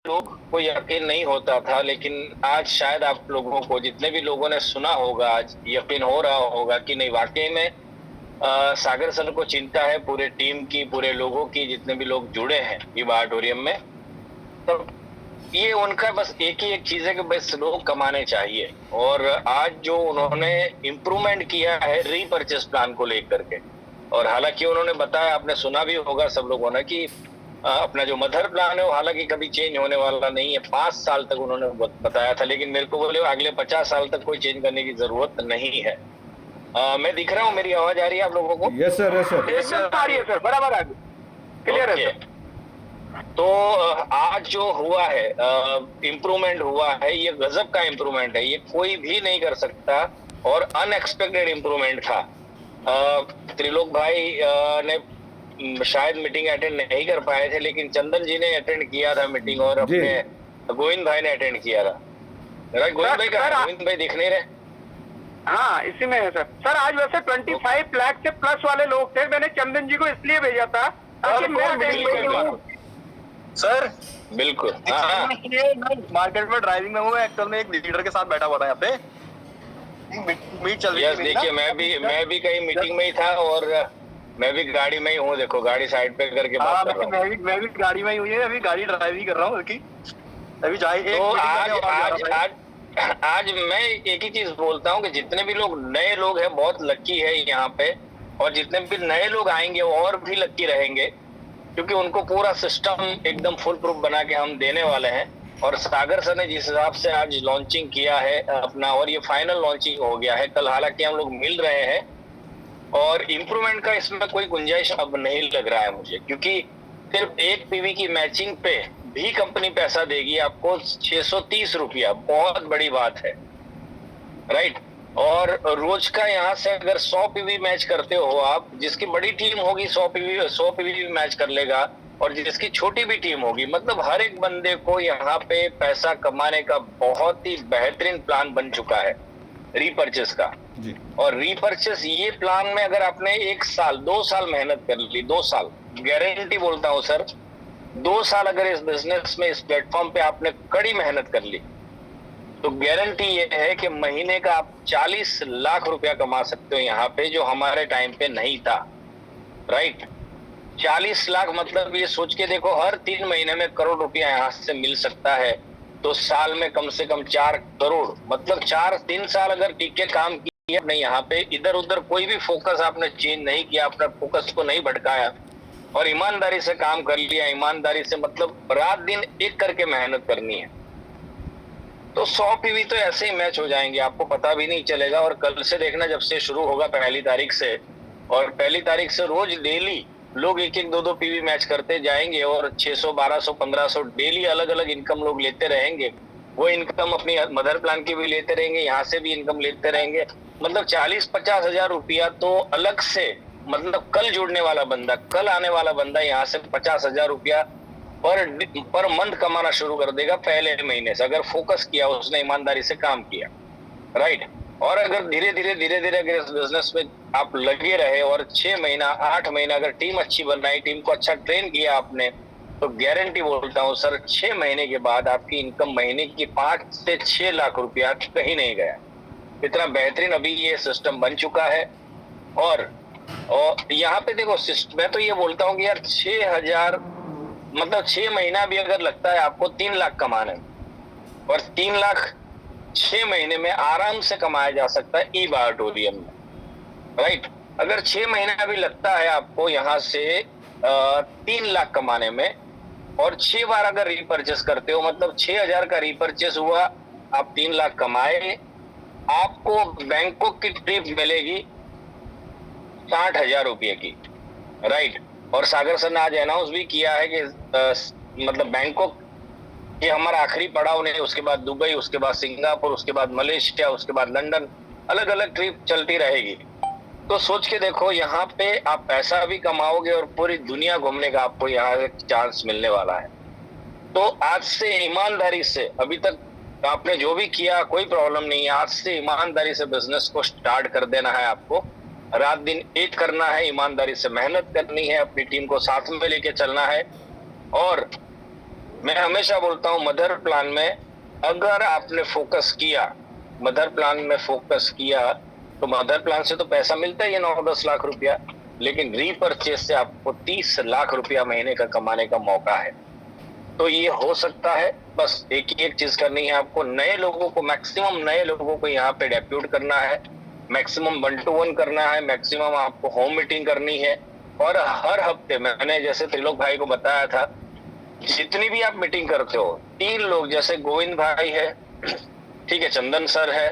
लोग को यकीन नहीं होता था, लेकिन आज शायद आप लोगों को, जितने भी लोगों ने सुना होगा, आज यकीन हो रहा होगा कि नहीं वाकई में सागर सर को चिंता है पूरे टीम की, पूरे लोगों की, जितने भी लोग जुड़े हैं ईबा ऑडिटोरियम में। तो ये उनका बस एक ही एक चीज है कि बस लोग कमाने चाहिए। और आज जो उन्होंने इम्प्रूवमेंट किया है रीपर्चेस प्लान को लेकर के, और हालांकि उन्होंने बताया, आपने सुना भी होगा सब लोगों ने, कि अपना जो मदर प्लान है वो हालांकि कभी चेंज होने वाला नहीं है, 5 साल तक उन्होंने बताया था, लेकिन मेरे को बोले अगले 50 साल तक कोई चेंज करने की जरूरत नहीं है। मैं दिख रहा हूँ, मेरी आवाज आ रही है आप लोगों को? यस सर, यस सर, एकदम आ रही है सर, बराबर आ गई, क्लियर है सर। तो आज जो हुआ है, इम्प्रूवमेंट हुआ है, ये गजब का इम्प्रूवमेंट है, ये कोई भी नहीं कर सकता, और अनएक्सपेक्टेड इम्प्रूवमेंट था। त्रिलोक भाई ने शायद मीटिंग अटेंड नहीं कर पाए थे, लेकिन चंदन जी ने अटेंड किया था मीटिंग, और अपने गोविंद भाई ने अटेंड किया था। गोविंद भाई कहाँ? गोविंद भाई दिख नहीं रहे। हाँ, इसी में है सर। सर आज वैसे 25 लाख से प्लस वाले लोग थे, मैंने चंदन जी को इसलिए भेजा था ताकि मैं सर बिल्कुल मार्केट में ड्राइविंग में हूँ, एक्चुअल में एक लीडर के साथ बैठा हुआ था यहाँ पे, मीट चल रही है। देखिए मैं भी कहीं मीटिंग में ही था, और मैं भी गाड़ी में ही हूँ, देखो गाड़ी साइड पे करके बात कर रहा हूँ। मैं भी गाड़ी में ही हूँ, अभी गाड़ी ड्राइविंग कर रहा हूँ अभी जाए। तो आज मैं एक ही चीज बोलता हूँ कि जितने भी लोग नए लोग हैं बहुत लक्की है यहाँ पे, और जितने भी नए लोग आएंगे वो और भी लक्की रहेंगे, क्योंकि उनको पूरा सिस्टम एकदम फुल प्रूफ बना के हम देने वाले हैं। और सागर सर ने जिस हिसाब से आज लॉन्चिंग किया है अपना, और ये फाइनल लॉन्चिंग हो गया है, कल हालांकि हम लोग मिल रहे हैं, और इम्प्रूवमेंट का इसमें कोई गुंजाइश अब नहीं लग रहा है मुझे, क्योंकि सिर्फ एक पीवी की मैचिंग पे भी कंपनी पैसा देगी आपको 630 रुपया, बहुत बड़ी बात है, राइट। और रोज का यहाँ से अगर 100 पीवी मैच करते हो आप, जिसकी बड़ी टीम होगी 100 पीवी मैच कर लेगा, और जिसकी छोटी भी टीम होगी, मतलब हर एक बंदे को यहाँ पे पैसा कमाने का बहुत ही बेहतरीन प्लान बन चुका है रीपर्चेस का जी। और रीपर्चेस ये प्लान में अगर आपने 1 साल 2 साल मेहनत कर ली, 2 साल गारंटी बोलता हूँ सर, 2 साल अगर इस बिजनेस में, इस प्लेटफॉर्म पे आपने कड़ी मेहनत कर ली, तो गारंटी ये है कि महीने का आप 40 लाख रुपया कमा सकते हो यहाँ पे, जो हमारे टाइम पे नहीं था, राइट। 40 लाख मतलब ये सोच के देखो, हर 3 महीने में करोड़ रुपया यहाँ से मिल सकता है, तो साल में कम से कम 4 करोड़, मतलब 3 साल अगर टिके काम किया नहीं यहाँ पे, इधर उधर कोई भी फोकस आपने चेंज नहीं किया, अपना फोकस को नहीं भटकाया, और ईमानदारी से काम कर लिया, ईमानदारी से मतलब रात दिन एक करके मेहनत करनी है, तो 100 पीवी तो ऐसे ही मैच हो जाएंगे, आपको पता भी नहीं चलेगा। और कल से देखना, जब से शुरू होगा 1 तारीख से, और 1 तारीख से रोज डेली लोग 1-1, 2-2 पीवी मैच करते जाएंगे, और 600, 1200, 1500 डेली अलग अलग इनकम लोग लेते रहेंगे। वो इनकम अपनी मदर प्लान की भी लेते रहेंगे, यहाँ से भी इनकम लेते रहेंगे, मतलब 40-50 हजार रुपया तो अलग से, मतलब कल जुड़ने वाला बंदा, कल आने वाला बंदा यहाँ से 50 हजार रुपया पर मंथ कमाना शुरू कर देगा पहले महीने से, अगर फोकस किया, उसने ईमानदारी से काम किया, राइट। और अगर धीरे धीरे अगर इस बिजनेस में आप लगे रहे, और 6 महीना 8 महीना अगर टीम अच्छी बनाई, टीम को अच्छा ट्रेन किया आपने, तो गारंटी बोलता हूँ सर, 6 महीने के बाद आपकी इनकम महीने की 5 से 6 लाख रुपया कहीं नहीं गया। इतना बेहतरीन अभी ये सिस्टम बन चुका है। और यहाँ पे देखो, मैं तो ये बोलता हूँ कि यार 6,000 मतलब 6 महीना भी अगर लगता है आपको 3 लाख कमाने, और 3 लाख 6 महीने में आराम से कमाया जा सकता है ईबा ऑडिटोरियम में, राइट। अगर 6 महीना भी लगता है आपको यहाँ से 3 लाख कमाने में, और 6 बार अगर रीपर्चेस करते हो, मतलब 6,000 का रीपर्चेस हुआ, आप 3 लाख कमाए, आपको बैंकॉक की ट्रिप मिलेगी 60,000 रुपये की, राइट। और सागर सर ने आज अनाउंस भी किया है कि मतलब बैंकॉक ये हमारा आखिरी पड़ाव नहीं, उसके बाद दुबई, उसके बाद सिंगापुर, उसके बाद मलेशिया, उसके बाद लंदन, अलग अलग ट्रिप चलती रहेगी। तो सोच के देखो, यहाँ पे आप पैसा भी कमाओगे और पूरी दुनिया घूमने का आपको यहाँ एक चांस मिलने वाला है। तो आज से ईमानदारी से, अभी तक आपने जो भी किया कोई प्रॉब्लम नहीं है, आज से ईमानदारी से बिजनेस को स्टार्ट कर देना है आपको, रात दिन एक करना है, ईमानदारी से मेहनत करनी है, अपनी टीम को साथ में लेके चलना है, और मैं हमेशा बोलता हूँ मदर प्लान में अगर आपने फोकस किया, मदर प्लान में फोकस किया तो मदर प्लान से तो पैसा मिलता ही है 9-10 लाख रुपया, लेकिन रीपरचेज से आपको 30 लाख रुपया महीने का कमाने का मौका है। तो ये हो सकता है। बस एक ही एक चीज करनी है आपको, नए लोगों को, मैक्सिमम नए लोगों को यहाँ पे डेप्यूट करना है, मैक्सिमम 1-to-1 करना है, मैक्सिमम आपको होम मीटिंग करनी है। और हर हफ्ते मैंने जैसे त्रिलोक भाई को बताया था, जितनी भी आप मीटिंग करते हो 3 लोग, जैसे गोविंद भाई है, ठीक है, चंदन सर है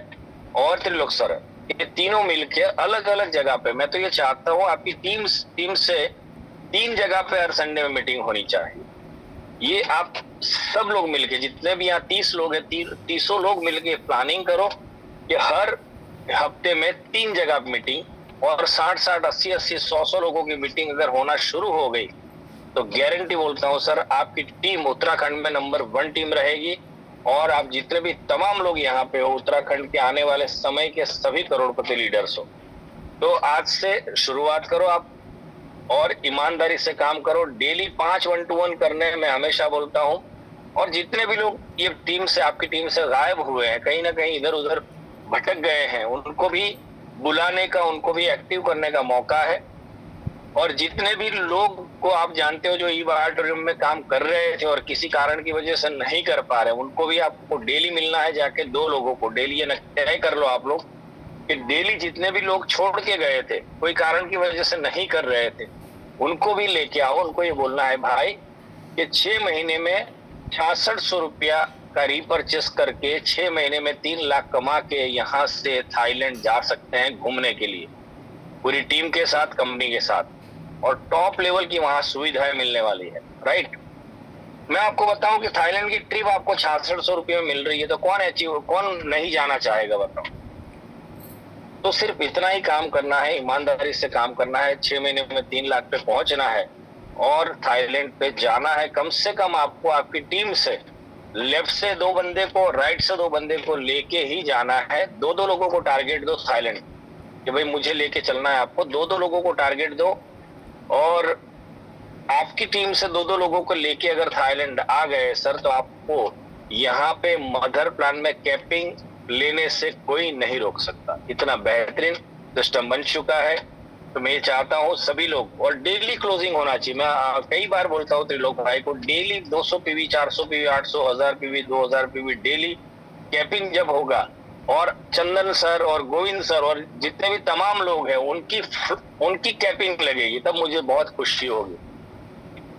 और त्रिलोक सर है, ये तीनों मिलके अलग अलग जगह पे, मैं तो ये चाहता हूँ आपकी टीम से 3 जगह पे हर संडे में मीटिंग होनी चाहिए। ये आप सब लोग मिलके, जितने भी यहाँ 30 लोग हैं, 300 लोग मिलके प्लानिंग करो कि हर हफ्ते में 3 जगह मीटिंग, और 60-60, 80-80, 100-100 लोगों की मीटिंग अगर होना शुरू हो गई तो गारंटी बोलता हूँ सर, आपकी टीम उत्तराखंड में नंबर 1 टीम रहेगी। और आप जितने भी तमाम लोग यहाँ पे हो, उत्तराखंड के आने वाले समय के सभी करोड़पति लीडर्स हो, तो आज से शुरुआत करो आप और ईमानदारी से काम करो। डेली 5 1-to-1 करने में हमेशा बोलता हूँ। और जितने भी लोग ये टीम से, आपकी टीम से गायब हुए हैं, कहीं ना कहीं इधर उधर भटक गए हैं, उनको भी बुलाने का, उनको भी एक्टिव करने का मौका है। और जितने भी लोग को आप जानते हो जो ईवा ऑडिटोरियम में काम कर रहे थे और किसी कारण की वजह से नहीं कर पा रहे, उनको भी आपको डेली मिलना है जाके। 2 लोगों को डेली, ये तय कर लो आप लोग कि डेली जितने भी लोग छोड़ के गए थे, कोई कारण की वजह से नहीं कर रहे थे, उनको भी लेके आओ। उनको ये बोलना है भाई कि 6 महीने में 6600 रुपया का रीपरचेस करके 6 महीने में 3 लाख कमा के यहाँ से थाईलैंड जा सकते हैं घूमने के लिए, पूरी टीम के साथ, कंपनी के साथ, और टॉप लेवल की वहां सुविधाएं मिलने वाली है। राइट, मैं आपको बताऊं कि थाईलैंड की ट्रिप आपको 6600 रुपये में मिल रही है, तो कौन नहीं जाना चाहेगा बताओ। तो सिर्फ इतना ही काम करना है, ईमानदारी से काम करना है, 6 महीने में 3 लाख पे पहुंचना है और थाईलैंड पे जाना है। कम से कम आपको आपकी टीम से लेफ्ट से 2 बंदे को, राइट से 2 बंदे को लेके ही जाना है। 2-2 लोगों को टारगेट दो थाईलैंड कि भाई मुझे लेके चलना है आपको। 2-2 लोगों को टारगेट दो और आपकी टीम से 2-2 लोगों को लेके अगर थाईलैंड आ गए सर, तो आपको यहाँ पे मदर प्लान में कैपिंग लेने से कोई नहीं रोक सकता। इतना बेहतरीन सिस्टम बन चुका है। तो मैं चाहता हूँ सभी लोग, और डेली क्लोजिंग होना चाहिए। मैं कई बार बोलता हूँ त्रिलोक भाई को, daily 200 PV, 400 PV, 800, 1000 PV, 2000 PV daily capping जब होगा, और चंदन सर और गोविंद सर और जितने भी तमाम लोग हैं उनकी कैपिंग लगेगी, तब मुझे बहुत खुशी होगी।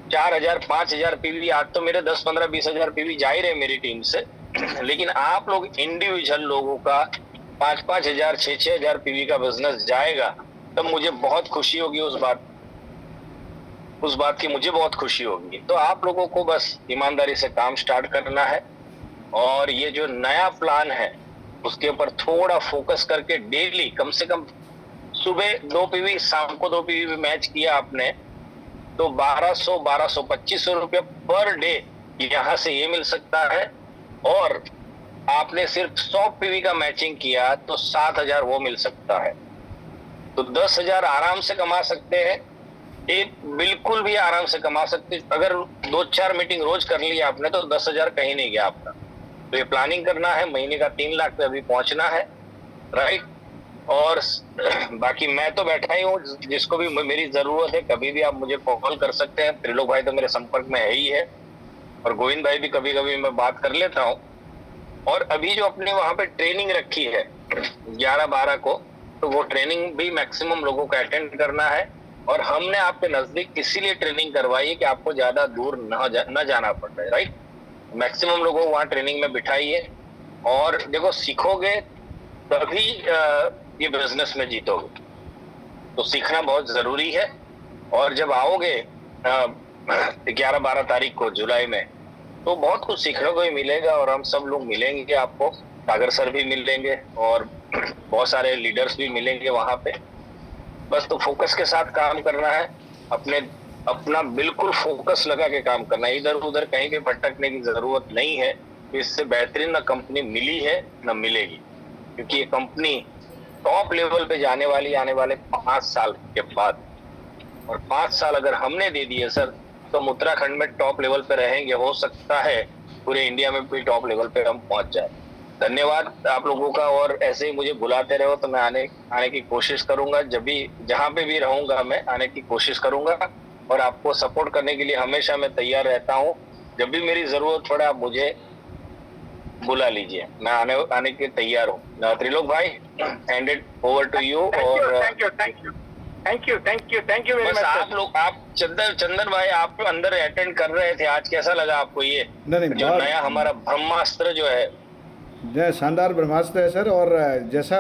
4000, 5000 पीवी, आज तो मेरे 10, 15, 20 हजार पीवी जा ही रहे मेरी टीम से, लेकिन आप लोग इंडिविजुअल लोगों का 5-5 हजार, 6-6 हजार पीवी का बिजनेस जाएगा, तब मुझे बहुत खुशी होगी। उस बात की मुझे बहुत खुशी होगी। तो आप लोगों को बस ईमानदारी से काम स्टार्ट करना है, और ये जो नया प्लान है उसके ऊपर थोड़ा फोकस करके डेली कम से कम सुबह 2 पीवी, शाम को 2 पीवी मैच किया आपने, तो 1200-2500 रुपये पर डे यहाँ से ये मिल सकता है। और आपने सिर्फ 100 पीवी का मैचिंग किया तो 7000 वो मिल सकता है। तो 10,000 आराम से कमा सकते हैं, एक बिल्कुल भी आराम से कमा सकते। अगर 2-4 मीटिंग रोज कर लिया आपने तो 10,000 कहीं नहीं गया आपका। तो ये प्लानिंग करना है, महीने का 3 लाख पे अभी पहुंचना है। राइट, और बाकी मैं तो बैठा ही हूँ, जिसको भी मेरी जरूरत है कभी भी आप मुझे कॉल कर सकते हैं। त्रिलोक भाई तो मेरे संपर्क में है ही है, और गोविंद भाई भी कभी कभी मैं बात कर लेता हूँ। और अभी जो अपने वहां पे ट्रेनिंग रखी है 11-12 को, तो वो ट्रेनिंग भी मैक्सिमम लोगों को अटेंड करना है। और हमने आपके नजदीक इसीलिए ट्रेनिंग करवाई है कि आपको ज्यादा दूर न जाना पड़ रहा है। राइट, मैक्सिमम लोगों को वहाँ ट्रेनिंग में बिठाइए, और देखो सीखोगे तभी ये बिजनेस में जीतोगे। तो सीखना बहुत जरूरी है। और जब आओगे 11-12 तारीख को जुलाई में, तो बहुत कुछ सीखने को ही मिलेगा, और हम सब लोग मिलेंगे आपको। सागर सर भी मिलेंगे और बहुत सारे लीडर्स भी मिलेंगे वहां पे। बस तो फोकस के साथ काम करना है, अपना बिल्कुल फोकस लगा के काम करना है। इधर उधर कहीं भी भटकने की जरूरत नहीं है। इससे बेहतरीन ना कंपनी मिली है ना मिलेगी, क्योंकि ये कंपनी टॉप लेवल पे जाने वाली आने वाले 5 साल के बाद। और 5 साल अगर हमने दे दिए सर, तो हम उत्तराखंड में टॉप लेवल पे रहेंगे, हो सकता है पूरे इंडिया में भी टॉप लेवल पे हम पहुंच जाए। धन्यवाद आप लोगों का, और ऐसे ही मुझे बुलाते रहो तो मैं आने की कोशिश करूंगा। जब भी जहां पे भी रहूंगा मैं आने की कोशिश करूंगा, और आपको सपोर्ट करने के लिए हमेशा मैं तैयार रहता हूं। जब भी मेरी जरूरत पड़े आप मुझे बुला लीजिए, मैं आने के तैयार हूँ। त्रिलोक भाई, hand it over to you. और थैंक यू वेरी बस मच। आप चंदन भाई, आप अंदर अटेंड कर रहे थे आज, कैसा लगा आपको ये नहीं, जो नया हमारा ब्रह्मास्त्र जो है? शानदार ब्रह्मास्त्र है सर, और जैसा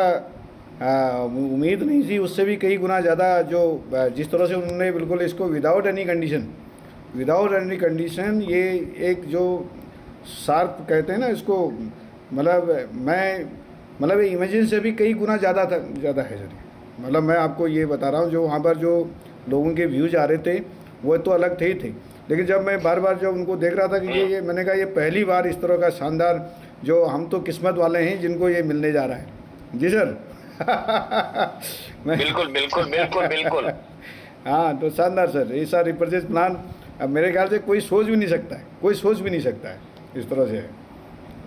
उम्मीद नहीं थी उससे भी कई गुना ज़्यादा, जो जिस तरह से उन्होंने बिल्कुल इसको विदाउट एनी कंडीशन ये एक जो शार्प कहते हैं ना इसको, मतलब इमेजिन से भी कई गुना ज़्यादा है सर। मतलब मैं आपको ये बता रहा हूँ, जो वहाँ पर जो लोगों के व्यूज आ रहे थे वो तो अलग थे ही थे, लेकिन जब मैं बार बार जब उनको देख रहा था कि ये मैंने कहा ये पहली बार इस तरह का शानदार, जो हम तो किस्मत वाले हैं जिनको ये मिलने जा रहा है। जी सर। बिल्कुल। हाँ, तो शानदार सर, ऐसा रिपर्चेज प्लान अब मेरे ख्याल से कोई सोच भी नहीं सकता है इस तरह से।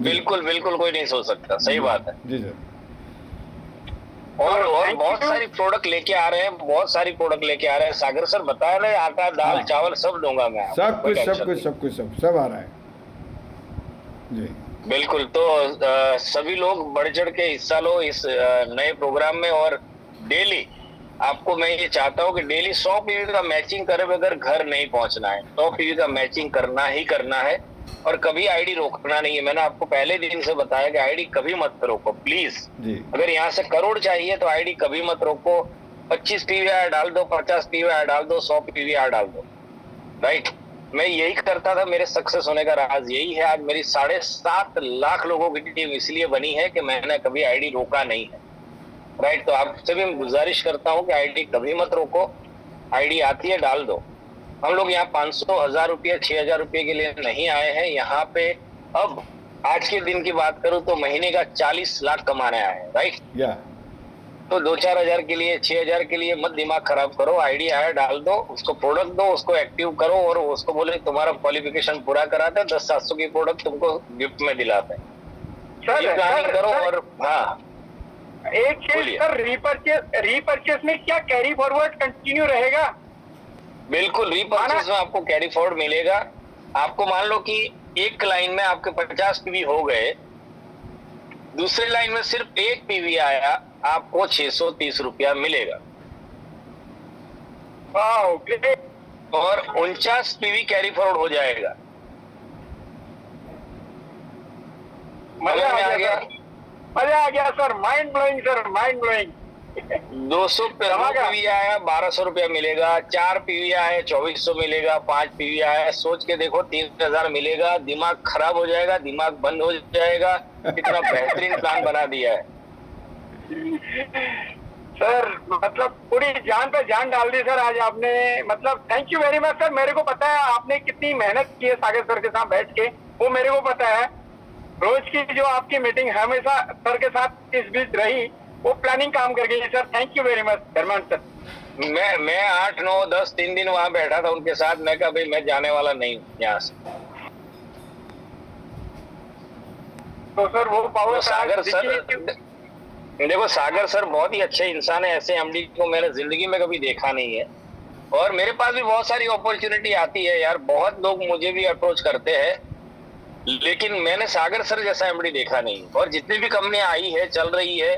बिल्कुल कोई नहीं सोच सकता, सही बात है। जी सर। और बहुत सारी प्रोडक्ट लेके आ रहे हैं, सागर सर बताया ना, आटा दाल चावल सब दूंगा मैं, सब कुछ आ रहा है जी। बिल्कुल। तो सभी लोग बढ़ चढ़ के हिस्सा लो इस नए प्रोग्राम में। और डेली आपको मैं ये चाहता हूँ कि डेली 100 पीवी का मैचिंग करे बगैर घर नहीं पहुंचना है। 100 पीवी का मैचिंग करना ही करना है, और कभी आईडी रोकना नहीं है। मैंने आपको पहले दिन से बताया कि आईडी कभी मत रोको प्लीज। अगर यहाँ से करोड़ चाहिए तो आईडी कभी मत रोको। 25 पीवीआर डाल दो, 50 पीवीआर डाल दो, 100 पीवीआर डाल दो। राइट, मैं यही करता था, मेरे सक्सेस होने का राज यही है। आज मेरी 7.5 लाख लोगों की टीम इसलिए बनी है कि मैंने कभी आईडी रोका नहीं है। राइट, तो आपसे भी गुजारिश करता हूँ कि आईडी कभी मत रोको, आईडी आती है डाल दो। हम लोग यहाँ 500, 1000 रुपये, 6000 रुपये के लिए नहीं आए हैं यहाँ पे। अब आज के दिन की बात करूँ तो महीने का 40 लाख कमाने आए हैं। राइट, तो 2-4 हजार के लिए, 6 हजार के लिए मत दिमाग खराब करो। आईडी आया डाल दो, उसको प्रोडक्ट दो, उसको एक्टिव करो, और उसको बोले तुम्हारा क्वालिफिकेशन पूरा कराते हैं, 10-700 की प्रोडक्ट तुमको गिफ्ट में दिलाते हैं। प्लानिंग करो। और हाँ, एक चीज सर, रीपरचेस में क्या कैरी फॉरवर्ड कंटिन्यू रहेगा? बिल्कुल, रीपरचेस में आपको कैरी फॉरवर्ड मिलेगा। आपको मान लो कि एक लाइन में आपके 50 पीवी हो गए, दूसरे लाइन में सिर्फ 1 पीवी आया, आपको 630 रुपया मिलेगा। और 49 पीवी कैरी फॉरवर्ड हो जाएगा। मजा आ गया sir, mind blowing sir, mind blowing. 200 PV आया 1200 रुपया मिलेगा, 4 पीवी आया 2400 मिलेगा, 5 पीवी आया सोच के देखो 3000 मिलेगा। दिमाग खराब हो जाएगा, दिमाग बंद हो जाएगा। कितना बेहतरीन प्लान बना दिया है सर, मतलब पूरी जान पे जान डाल दी सर आज आपने। मतलब thank you very much sir. मेरे को पता है आपने कितनी मेहनत की है सागर सर के साथ बैठ के, वो मेरे को पता है। रोज की जो आपकी मीटिंग हमेशा सर के साथ इस बीच रही, वो प्लानिंग काम कर गई sir. Thank you very much धर्मान सर। मैं 8, 9, 10 3 दिन वहां बैठा था उनके साथ। मैं कहा भाई मैं जाने वाला नहीं हूँ यहाँ से। तो सर वो पावर सागर सर, देखो सागर सर बहुत ही अच्छे इंसान है। ऐसे एमडी को मैंने जिंदगी में कभी देखा नहीं है। और मेरे पास भी बहुत सारी अपॉर्चुनिटी आती है यार, बहुत लोग मुझे भी अप्रोच करते हैं, लेकिन मैंने सागर सर जैसा एमडी देखा नहीं। और जितनी भी कंपनियां आई है, चल रही है,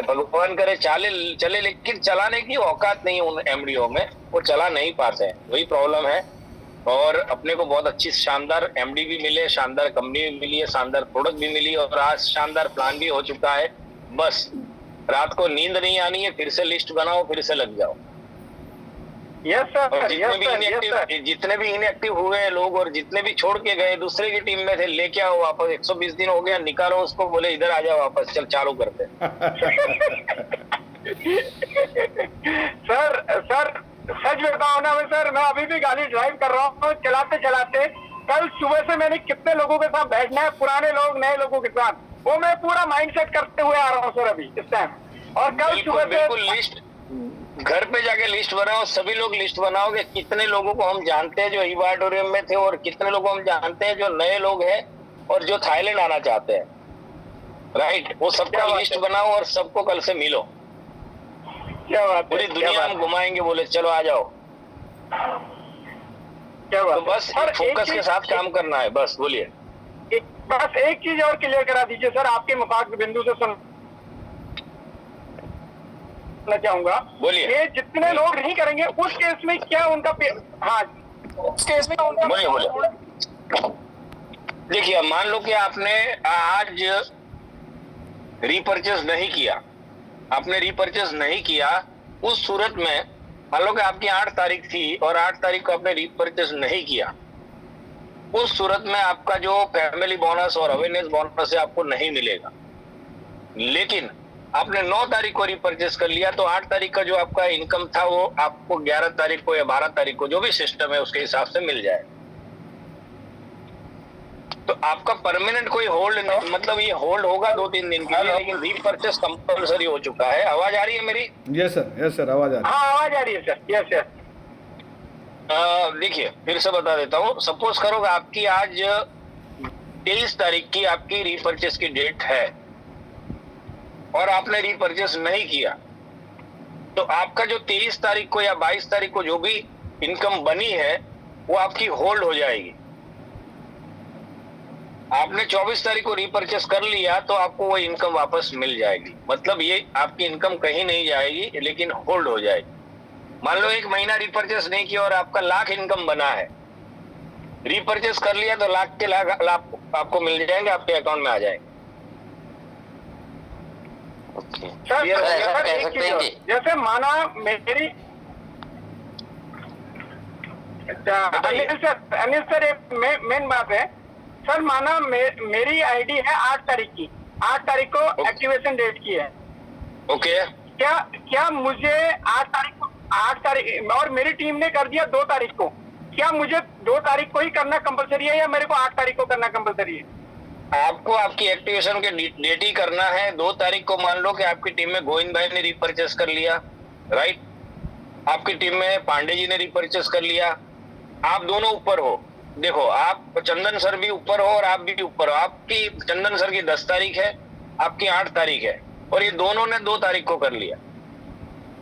भगवान करे चले, लेकिन चलाने की औकात नहीं उन एमडीओ में, वो चला नहीं पाते हैं, वही प्रॉब्लम है। और अपने को बहुत अच्छी शानदार एमडी भी मिले, शानदार कंपनी भी मिली है, शानदार प्रोडक्ट भी मिली, और आज शानदार प्लान भी हो चुका है। बस रात को नींद नहीं आनी है, फिर से लिस्ट बनाओ, फिर से लग जाओ। Yes sir. और जितने भी इनएक्टिव हुए हैं लोग, और जितने भी छोड़ के गए दूसरे की टीम में थे, लेके आओ वापस। 120 दिन हो गया, निकालो उसको, बोले इधर आ जाओ वापस, चल चालू करते। सर सच बताओ ना सर, मैं अभी भी गाड़ी ड्राइव कर रहा हूँ, चलाते चलाते कल सुबह से मैंने कितने लोगों के साथ बैठना है, पुराने लोग नए लोगों के साथ, वो मैं पूरा माइंड सेट करते हुए आ रहा हूँ सर अभी इस टाइम। और कल सुबह से घर पे जाके लिस्ट बनाओ, सभी लोग लिस्ट बनाओ कि कितने लोगों को हम जानते हैं जो ईवा ऑडिटोरियम में थे और कितने लोगों को हम जानते हैं जो नए लोग हैं और जो थाईलैंड आना चाहते हैं। राइट, वो सबका लिस्ट बनाओ और सबको कल से मिलो। क्या बात है, पूरी क्या दुनिया बात हम है, घुमाएंगे, बोले चलो आ जाओ। क्या बात तो है। बस सर, फोकस के साथ काम करना है, बस बोलिए। बस एक चीज और क्लियर करा दीजिए सर, आपके मुखाग्र बिंदु से सुनना चाहूंगा। बोलिए। ये जितने लोग नहीं करेंगे उस केस में क्या उनका हाँ, उस केस में उनका बोलिए बोलिए। देखिए, मान लो कि आपने आज रीपर्चेस नहीं किया, आपने रीपर्चेस नहीं किया, उस सूरत में मान लो कि आपकी 8 तारीख थी और 8 तारीख को आपने रीपर्चेस नहीं किया, उस सूरत में आपका जो फैमिली बोनस और अवेयरनेस बोनस है आपको नहीं मिलेगा। लेकिन आपने 9 तारीख को रीपर्चेस कर लिया तो 8 तारीख का जो आपका इनकम था वो आपको 11 तारीख को या 12 तारीख को जो भी सिस्टम है उसके हिसाब से मिल जाए। तो आपका परमानेंट कोई होल्ड नहीं, मतलब ये होल्ड होगा 2-3 दिन के लिए, लेकिन रीपर्चेस कंपलसरी हो चुका है। आवाज आ रही है मेरी? यस सर, आवाज़ आ रही है। हाँ, आवाज आ रही है सर। Yes sir. देखिए, फिर से बता देता हूँ। सपोज करो कि आपकी आज 23 तारीख की आपकी रीपर्चेस की डेट है और आपने रीपर्चेस नहीं किया, तो आपका जो 23 तारीख को या 22 तारीख को जो भी इनकम बनी है वो आपकी होल्ड हो जाएगी। आपने 24 तारीख को रीपर्चेस कर लिया तो आपको वो इनकम वापस मिल जाएगी। मतलब ये आपकी इनकम कहीं नहीं जाएगी लेकिन होल्ड हो जाएगी। मान लो 1 महीना रीपर्चेस नहीं किया और आपका लाख इनकम बना है, रीपर्चेस कर लिया तो लाख के लाख आपको मिल जाएंगे, आपके अकाउंट में आ जाएंगे। सर, Clear हो गया? सर, एक चीज और। जैसे माना मेरी अनिल सर एक मेन बात है सर, माना मेरी आईडी है 8 तारीख की, 8 तारीख को एक्टिवेशन डेट की है। ओके। क्या मुझे 8 तारीख और मेरी टीम ने कर दिया 2 तारीख को, क्या मुझे 2 तारीख को ही करना कंपलसरी है या मेरे को 8 तारीख को करना कंपलसरी है? आपको आपकी एक्टिवेशन के डेट ही करना है। 2 तारीख को मान लो कि आपकी टीम में गोविंद भाई ने रीपर्चेस कर लिया, राइट, आपकी टीम में पांडे जी ने रीपर्चेस कर लिया, आप दोनों ऊपर हो। देखो, आप चंदन सर भी ऊपर हो और आप भी ऊपर हो। आपकी चंदन सर की 10 तारीख है, आपकी 8 तारीख है और ये दोनों ने 2 तारीख को कर लिया।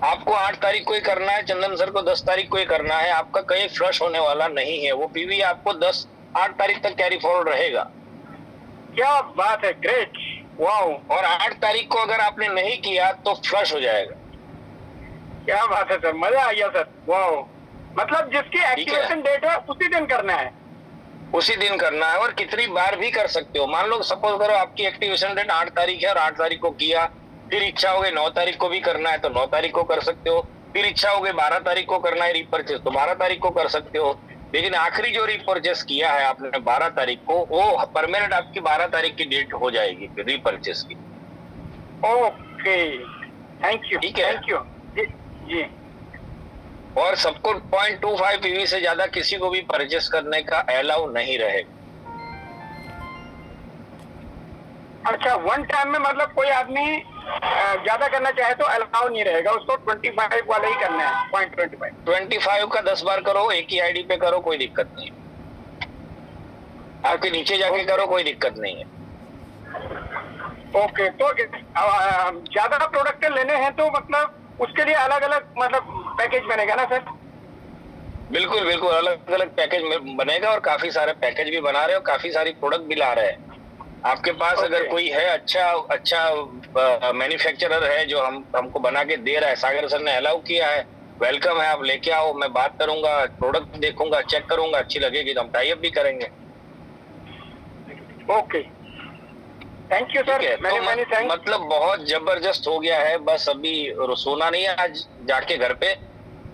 आपको 8 तारीख को ही करना है, चंदन सर को 10 तारीख को ही करना है। आपका कहीं फ्लश होने वाला नहीं है, वो पीवी आपको 8 तारीख तक कैरी फॉरवर्ड रहेगा। क्या बात है, ग्रेट, वाओ। और 8 तारीख को अगर आपने नहीं किया तो फ्लश हो जाएगा। क्या बात है सर, मजा आ गया सर, वाओ। मतलब जिसकी एक्टिवेशन डेट है उसी दिन करना है, उसी दिन करना है और कितनी बार भी कर सकते हो। मान लो सपोज करो आपकी एक्टिवेशन डेट 8 तारीख है और 8 तारीख को किया, फिर इच्छा हो गई 9 तारीख को भी करना है तो 9 तारीख को कर सकते हो, फिर इच्छा हो गई 12 तारीख को करना है रीपर्चेस तो 12 तारीख को कर सकते हो। लेकिन आखिरी जो रीपर्चेस किया है आपने 12 तारीख को, वो परमानेंट आपकी 12 तारीख की डेट हो जाएगी रीपर्चेस की। ओके, थैंक यू, ठीक है। थैंक यू जी। और सबको 0.25 पीवी से ज्यादा किसी को भी परचेस करने का अलाउ नहीं रहेगा। अच्छा, वन टाइम में मतलब कोई आदमी ज्यादा करना चाहे तो अलाउ नहीं रहेगा, उसको 25 वाला ही करना है, 0.25। 25 का 10 बार करो, एक ही आईडी पे करो, कोई दिक्कत नहीं। आपके नीचे जाके करो, कोई दिक्कत नहीं है। ओके, तो ज्यादा प्रोडक्ट लेने हैं तो मतलब उसके लिए अलग अलग मतलब पैकेज बनेगा ना सर? बिल्कुल बिल्कुल, अलग अलग पैकेज बनेगा और काफी सारे पैकेज भी बना रहे हो, काफी सारी प्रोडक्ट भी ला रहे हैं। आपके पास अगर कोई है अच्छा मैन्युफैक्चरर है जो हमको बना के दे रहा है, सागर सर ने अलाउ किया है, वेलकम है, आप लेके आओ, मैं बात करूंगा, प्रोडक्ट देखूंगा, चेक करूंगा, अच्छी लगेगी तो हम टाई अप भी करेंगे। Okay, thank you sir. मैंने थैंक, मतलब बहुत जबरदस्त हो गया है। बस अभी सोना नहीं है, आज जाके घर पे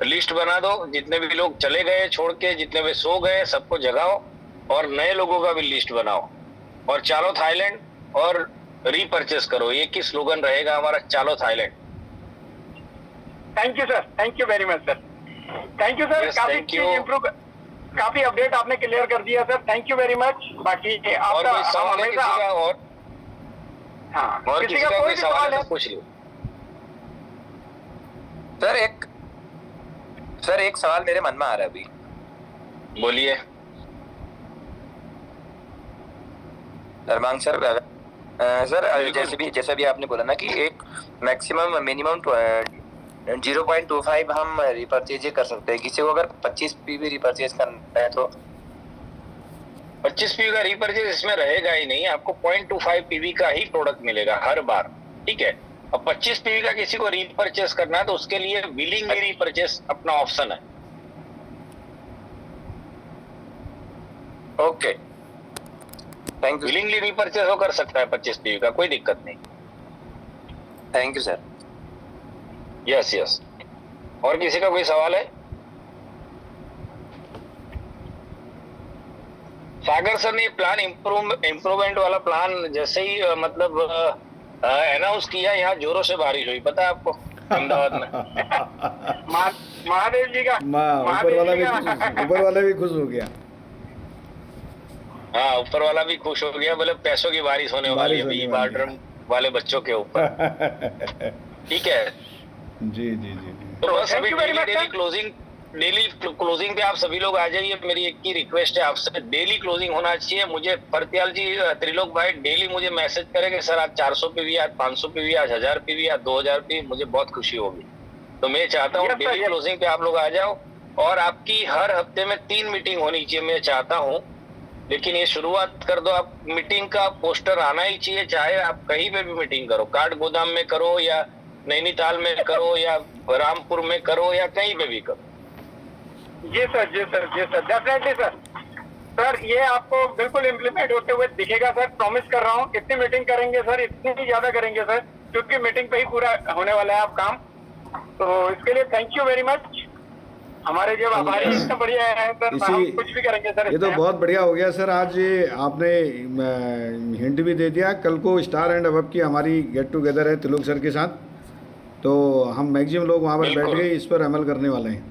लिस्ट बना दो, जितने भी लोग चले गए छोड़ के, जितने भी सो गए सबको जगाओ और नए लोगों का भी लिस्ट बनाओ और चालो थाईलैंड और रीपर्चेस करो। एक ही स्लोगन रहेगा हमारा, चालो Thailand. Thank you sir, thank you very much sir, thank you sir. Yes, काफी thank you. चीज इम्प्रूव, काफी अपडेट आपने क्लियर कर दिया sir, thank you very much. बाकी और कोई सवाल है किसी का? हाँ, और किसी का कोई भी सवाल है तो पूछ लो सर। एक सर एक सवाल मेरे मन में आ रहा है अभी। बोलिए। अरमान सर, सर जैसे भी आपने बोला ना कि एक मैक्सिमम मिनिमम 0.25 हम रिपर्चेज कर सकते हैं। किसी को अगर 25 पीवी रिपर्चेज करना है तो 25 पीवी का रीपरचेज इसमें रहेगा ही नहीं, आपको 0.25 पीवी का ही प्रोडक्ट मिलेगा हर बार, ठीक है। अब 25 पीवी का किसी को रीपरचेज करना है तो उसके लिए विलिंगली रीपरचेज अपना ऑप्शन है। Okay, thank you. Willingly repurchase हो कर सकता है 25 पीवी का, कोई दिक्कत नहीं। Thank you sir. Yes yes. और किसी का कोई सवाल है? सागर सर ने प्लान इम्प्रूवमेंट वाला प्लान जैसे ही मतलब अनाउंस किया, यहाँ जोरों से बारिश हुई, पता है आपको अहमदाबाद में। महादेव जी का ऊपर वाला भी खुश हो गया। हाँ, ऊपर वाला भी खुश हो गया, बोले पैसों की बारिश होने वाली है अभी बॉर्डर वाले बच्चों के ऊपर। ठीक है जी जी जी। तो बस अभी डेली क्लोजिंग पे आप सभी लोग आ जाइए। मेरी एक ही रिक्वेस्ट है आपसे, डेली क्लोजिंग होना चाहिए। मुझे परत्याल जी, त्रिलोक भाई डेली मुझे मैसेज करेंगे, सर आज 400 पीवी, आज 500 पीवी, आज 1000 पीवी, आज 2000 पीवी, मुझे बहुत खुशी होगी। तो मैं चाहता हूँ डेली क्लोजिंग पे आप लोग आ जाओ, और आपकी हर हफ्ते में 3 मीटिंग होनी चाहिए मैं चाहता हूँ। लेकिन ये शुरुआत कर दो आप, मीटिंग का पोस्टर आना ही चाहिए, चाहे आप कहीं पे भी मीटिंग करो, काठ गोदाम में करो या नैनीताल में करो या रामपुर में करो या कहीं पे भी करो। जी सर, जी सर, जी सर, डेफिनेटली सर। सर ये आपको बिल्कुल इम्प्लीमेंट होते हुए दिखेगा सर, प्रॉमिस कर रहा हूँ। इतनी मीटिंग करेंगे सर, इतनी ही ज्यादा करेंगे सर, क्योंकि मीटिंग पे ही पूरा होने वाला है आप काम। तो इसके लिए थैंक यू वेरी मच। हमारे जो आभारी इतना बढ़िया है सर, हम कुछ भी करेंगे सर। ये तो बहुत बढ़िया हो गया सर। आज आपने हिंट भी दे दिया, कल को स्टार एंड अबव की हमारी गेट टुगेदर है त्रिलोक सर के साथ, तो हम मैक्सिमम लोग वहाँ पर बैठ गए, इस पर अमल करने वाले हैं।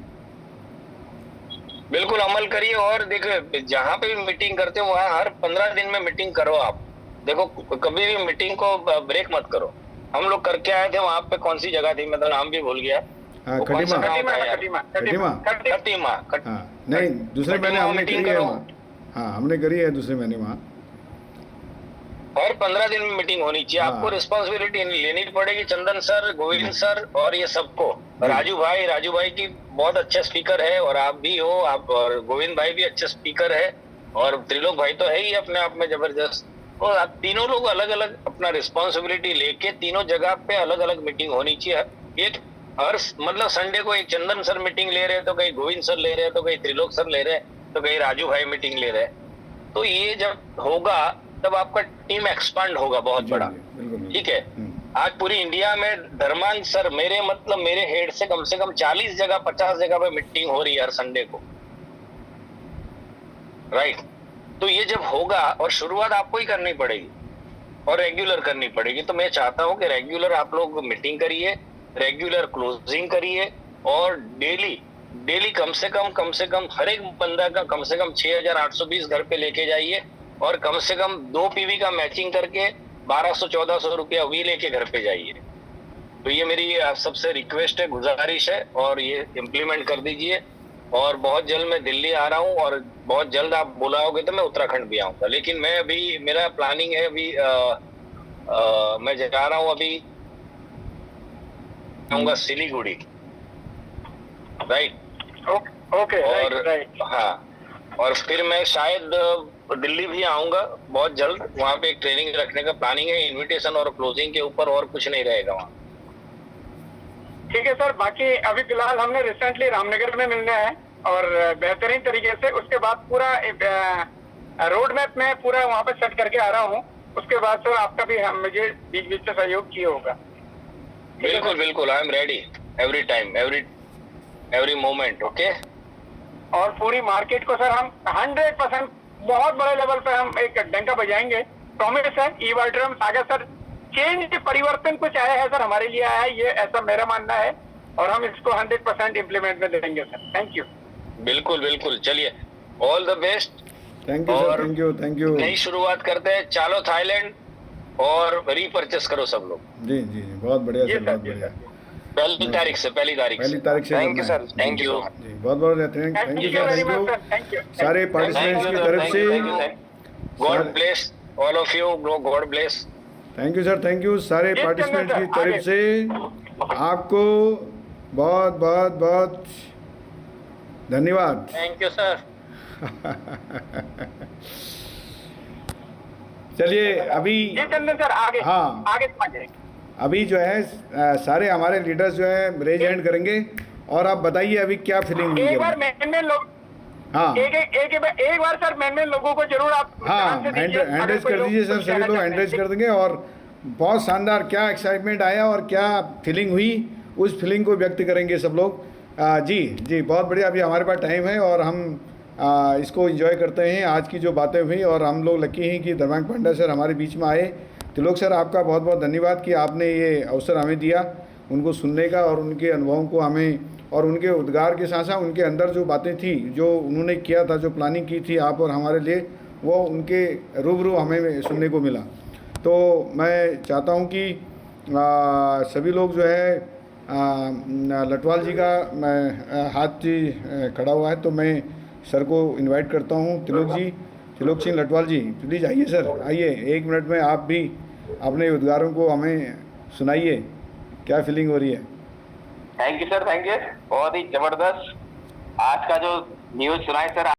बिल्कुल अमल करिए। और देखो, जहाँ पे भी मीटिंग करते हो वहाँ हर 15 दिन में मीटिंग करो आप। देखो, कभी भी मीटिंग को ब्रेक मत करो। हम लोग करके आए थे वहाँ पे, कौन सी जगह थी, मैं तो नाम भी भूल गया। खटीमा। नहीं, दूसरे महीने हमने करी है वहाँ। हाँ, हमने करी है दूसरे महीने वहाँ। और 15 दिन में मीटिंग होनी चाहिए। आपको रिस्पॉन्सिबिलिटी लेनी पड़ेगी, चंदन सर, गोविंद सर और ये सबको। राजू भाई की बहुत अच्छा स्पीकर है, और आप भी हो, आप और गोविंद भाई भी अच्छे स्पीकर है, और त्रिलोक भाई तो है ही अपने आप में जबरदस्त। और आप तीनों लोग अलग अलग अपना रिस्पॉन्सिबिलिटी लेके तीनों जगह पे अलग अलग मीटिंग होनी चाहिए। एक हर मतलब संडे को एक चंदन सर मीटिंग ले रहे हैं, तो कहीं गोविंद सर ले रहे हैं, तो कहीं त्रिलोक सर ले रहे हैं, तो कहीं राजू भाई मीटिंग ले रहे हैं। तो ये जब होगा तब आपका टीम एक्सपांड होगा बहुत बड़ा, ठीक है। आज पूरी इंडिया में धर्मांग सर मेरे हेड से कम 40 जगह 50 जगह पे मीटिंग हो रही है हर संडे को, राइट। तो ये जब होगा, और शुरुआत आपको ही करनी पड़ेगी और रेगुलर करनी पड़ेगी। तो मैं चाहता हूं कि रेगुलर आप लोग मीटिंग करिए, रेगुलर क्लोजिंग करिए, और डेली कम से कम हर एक बंदा का कम से कम 6820 घर पे लेके जाइए, और कम से कम 2 पीवी का मैचिंग करके 1200-1400 रुपया भी लेके घर पे जाइए। तो ये मेरी आप सबसे रिक्वेस्ट है, गुजारिश है, और ये इम्प्लीमेंट कर दीजिए। और बहुत जल्द मैं दिल्ली आ रहा हूँ, और बहुत जल्द आप बुलाओगे तो मैं उत्तराखंड भी आऊंगा। लेकिन मैं अभी, मेरा प्लानिंग है अभी मैं जा रहा हूँ, अभी आऊंगा सिलीगुड़ी, राइट। ओके, और राइट। हाँ, और फिर मैं शायद दिल्ली भी आऊंगा बहुत जल्द। वहाँ पे एक ट्रेनिंग रखने का प्लानिंग है, इनविटेशन और क्लोजिंग के ऊपर, और कुछ नहीं रहेगा वहाँ। ठीक है सर। बाकी अभी फिलहाल हमने रिसेंटली रामनगर में मिलना है, और बेहतरीन तरीके से उसके बाद पूरा रोड मैप में पूरा वहाँ पे सेट करके आ रहा हूँ। उसके बाद सर आपका भी मुझे बीच बीच में सहयोग चाहिए होगा। बिल्कुल, I am ready every time, every moment, okay. और पूरी मार्केट को सर हम 100% बहुत बड़े लेवल पे हम एक डंका बजाएंगे, प्रॉमिस है। ई वाल्ड्रम सागर सर, चेंज परिवर्तन कुछ आया है सर, हमारे लिए आया है, ये ऐसा मेरा मानना है, और हम इसको 100% इम्प्लीमेंट में देंगे सर। Thank you. बिल्कुल, चलिए, all the best. Thank you sir, thank you. नई शुरुआत करते हैं, चलो थाईलैंड, और रीपरचेस करो सब लोग। जी, बहुत बढ़िया सर, बहुत बढ़िया। पहली तारीख से पहली तारीख से थैंक यू करना सर, है। Thank you. जी बहुत बहुत thank you sir, very thank much you sir, thank you. सारे थैंक पार्टिसिपेंट्स यू की सर, तरफ थैंक से। You, god bless all of you bro, god bless. Thank you sir, thank you सारे जी, participants की चंदन सर, तरफ से आपको बहुत बहुत बहुत धन्यवाद। Thank you sir. चलिए अभी जी चंदन सर, आगे हाँ। आगे आगे। अभी जो है सारे हमारे लीडर्स जो है रेज हैंड करेंगे और आप बताइए अभी क्या फीलिंग हुई एक है। बार मैंने लोग हाँ एक बार सर मैंने लोगों को जरूर आप हाँ ध्यान से दीजिए। हैंड अगर रेज कोई कर लोग दीजिए सर, कुछ सभी कहना लोग चाहते हैंड हैं। रेज कर देंगे। और बहुत शानदार क्या एक्साइटमेंट आया और क्या फीलिंग हुई, उस फीलिंग को व्यक्त करेंगे सब लोग। जी जी बहुत बढ़िया। अभी हमारे पास टाइम है और हम इसको एंजॉय करते हैं आज की जो बातें हुई। और हम लोग लकी हैं कि धर्मांक पांडा सर हमारे बीच में आए। त्रिलोक सर आपका बहुत बहुत धन्यवाद कि आपने ये अवसर हमें दिया उनको सुनने का और उनके अनुभवों को हमें, और उनके उद्गार के साथ साथ उनके अंदर जो बातें थी, जो उन्होंने किया था, जो प्लानिंग की थी आप और हमारे लिए, वो उनके रूबरू हमें सुनने को मिला। तो मैं चाहता हूँ कि सभी लोग जो है लटवाल जी का हाथ खड़ा हुआ है, तो मैं सर को इनवाइट करता हूँ। त्रिलोक सिंह लटवाल जी प्लीज़ आइए सर, आइए 1 मिनट में आप भी अपने उद्गारों को हमें सुनाइए, क्या फीलिंग हो रही है। Thank you sir, thank you. बहुत ही जबरदस्त आज का जो न्यूज़ सुना है सर।